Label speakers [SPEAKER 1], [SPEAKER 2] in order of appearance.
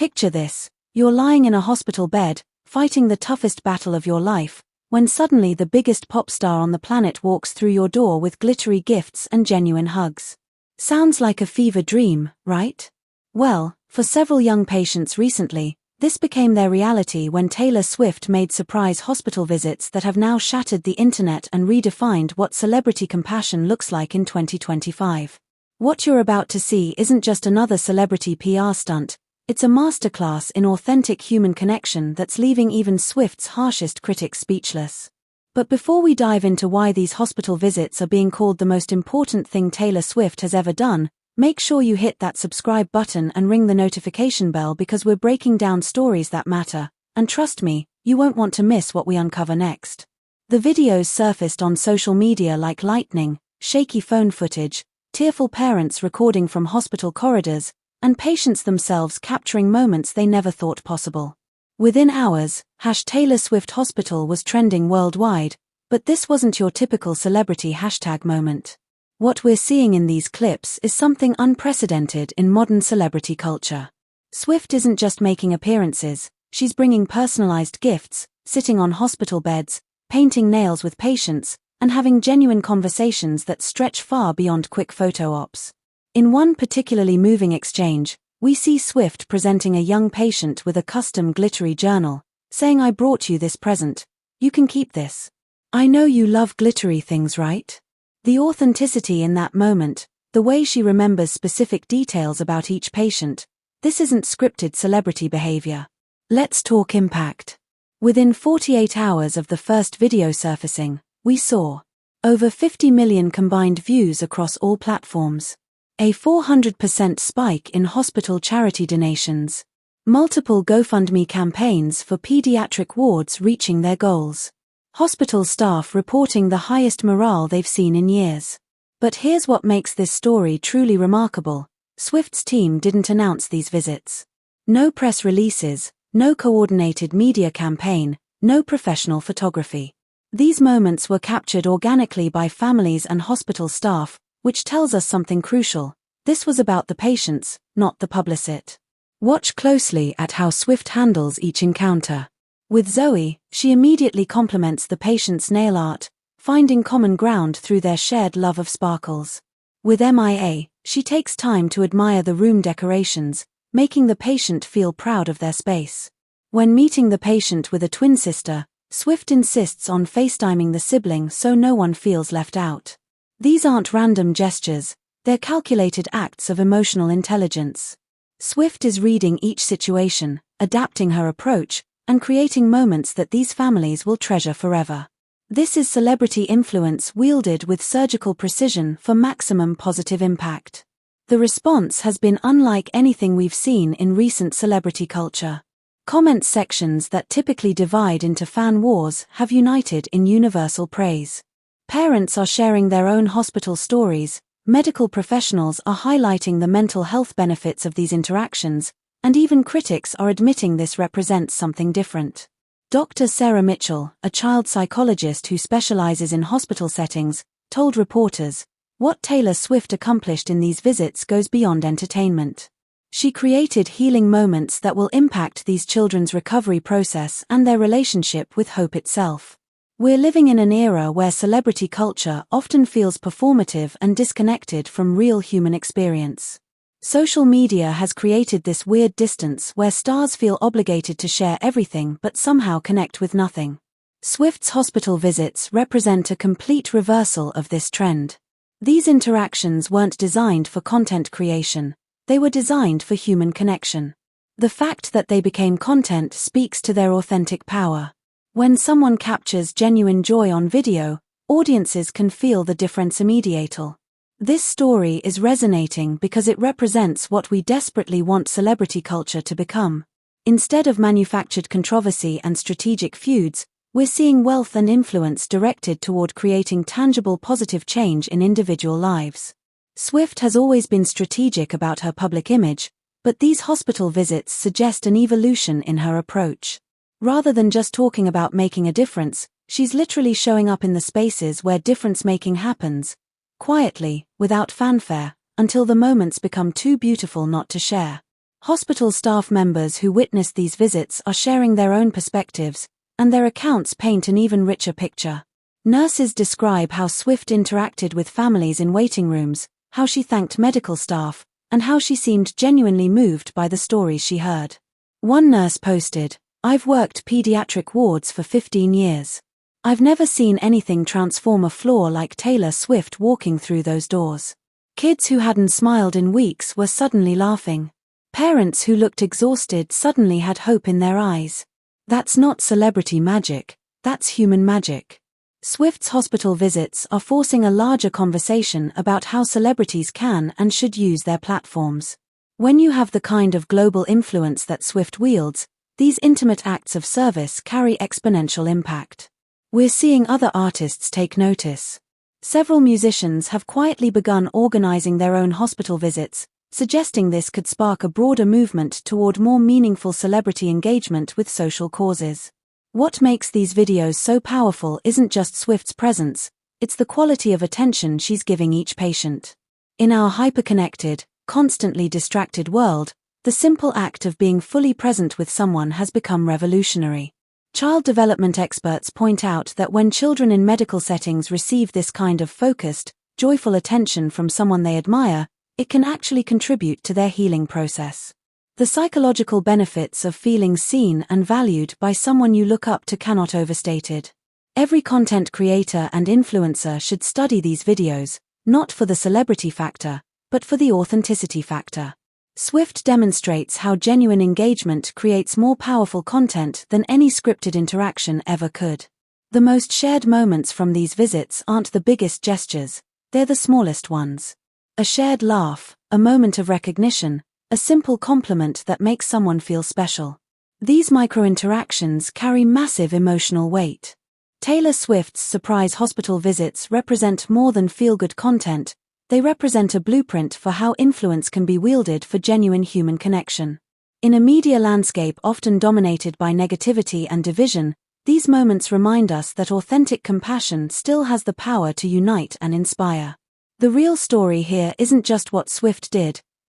[SPEAKER 1] Picture this: you're lying in a hospital bed, fighting the toughest battle of your life, when suddenly the biggest pop star on the planet walks through your door with glittery gifts and genuine hugs. Sounds like a fever dream, right? Well, for several young patients recently, this became their reality when Taylor Swift made surprise hospital visits that have now shattered the internet and redefined what celebrity compassion looks like in 2025. What you're about to see isn't just another celebrity PR stunt, it's a masterclass in authentic human connection that's leaving even Swift's harshest critics speechless. But before we dive into why these hospital visits are being called the most important thing Taylor Swift has ever done, make sure you hit that subscribe button and ring the notification bell, because we're breaking down stories that matter, and trust me, you won't want to miss what we uncover next. The videos surfaced on social media like lightning: shaky phone footage, tearful parents recording from hospital corridors, and patients themselves capturing moments they never thought possible. Within hours, #Taylor Swift Hospital was trending worldwide, but this wasn't your typical celebrity hashtag moment. What we're seeing in these clips is something unprecedented in modern celebrity culture. Swift isn't just making appearances, she's bringing personalized gifts, sitting on hospital beds, painting nails with patients, and having genuine conversations that stretch far beyond quick photo ops. In one particularly moving exchange, we see Swift presenting a young patient with a custom glittery journal, saying, "I brought you this present. You can keep this. I know you love glittery things, right?" The authenticity in that moment, the way she remembers specific details about each patient, this isn't scripted celebrity behavior. Let's talk impact. Within 48 hours of the first video surfacing, we saw over 50 million combined views across all platforms, a 400% spike in hospital charity donations, multiple GoFundMe campaigns for pediatric wards reaching their goals, hospital staff reporting the highest morale they've seen in years. But here's what makes this story truly remarkable: Swift's team didn't announce these visits. No press releases, no coordinated media campaign, no professional photography. These moments were captured organically by families and hospital staff, which tells us something crucial: this was about the patients, not the publicity. Watch closely at how Swift handles each encounter. With Zoe, she immediately compliments the patient's nail art, finding common ground through their shared love of sparkles. With Mia, she takes time to admire the room decorations, making the patient feel proud of their space. When meeting the patient with a twin sister, Swift insists on FaceTiming the sibling so no one feels left out. These aren't random gestures, they're calculated acts of emotional intelligence. Swift is reading each situation, adapting her approach, and creating moments that these families will treasure forever. This is celebrity influence wielded with surgical precision for maximum positive impact. The response has been unlike anything we've seen in recent celebrity culture. Comment sections that typically divide into fan wars have united in universal praise. Parents are sharing their own hospital stories, medical professionals are highlighting the mental health benefits of these interactions, and even critics are admitting this represents something different. Dr. Sarah Mitchell, a child psychologist who specializes in hospital settings, told reporters, "What Taylor Swift accomplished in these visits goes beyond entertainment. She created healing moments that will impact these children's recovery process and their relationship with hope itself." We're living in an era where celebrity culture often feels performative and disconnected from real human experience. Social media has created this weird distance where stars feel obligated to share everything but somehow connect with nothing. Swift's hospital visits represent a complete reversal of this trend. These interactions weren't designed for content creation, they were designed for human connection. The fact that they became content speaks to their authentic power. When someone captures genuine joy on video, audiences can feel the difference immediately. This story is resonating because it represents what we desperately want celebrity culture to become. Instead of manufactured controversy and strategic feuds, we're seeing wealth and influence directed toward creating tangible positive change in individual lives. Swift has always been strategic about her public image, but these hospital visits suggest an evolution in her approach. Rather than just talking about making a difference, she's literally showing up in the spaces where difference-making happens, quietly, without fanfare, until the moments become too beautiful not to share. Hospital staff members who witnessed these visits are sharing their own perspectives, and their accounts paint an even richer picture. Nurses describe how Swift interacted with families in waiting rooms, how she thanked medical staff, and how she seemed genuinely moved by the stories she heard. One nurse posted, "I've worked pediatric wards for 15 years. I've never seen anything transform a floor like Taylor Swift walking through those doors. Kids who hadn't smiled in weeks were suddenly laughing. Parents who looked exhausted suddenly had hope in their eyes. That's not celebrity magic, that's human magic." Swift's hospital visits are forcing a larger conversation about how celebrities can and should use their platforms. When you have the kind of global influence that Swift wields, these intimate acts of service carry exponential impact. We're seeing other artists take notice. Several musicians have quietly begun organizing their own hospital visits, suggesting this could spark a broader movement toward more meaningful celebrity engagement with social causes. What makes these videos so powerful isn't just Swift's presence, it's the quality of attention she's giving each patient. In our hyperconnected, constantly distracted world, the simple act of being fully present with someone has become revolutionary. Child development experts point out that when children in medical settings receive this kind of focused, joyful attention from someone they admire, it can actually contribute to their healing process. The psychological benefits of feeling seen and valued by someone you look up to cannot be overstated. Every content creator and influencer should study these videos, not for the celebrity factor, but for the authenticity factor. Swift demonstrates how genuine engagement creates more powerful content than any scripted interaction ever could. The most shared moments from these visits aren't the biggest gestures, they're the smallest ones. A shared laugh, a moment of recognition, a simple compliment that makes someone feel special. These micro-interactions carry massive emotional weight. Taylor Swift's surprise hospital visits represent more than feel-good content, they represent a blueprint for how influence can be wielded for genuine human connection. In a media landscape often dominated by negativity and division, these moments remind us that authentic compassion still has the power to unite and inspire. The real story here isn't just what Swift did,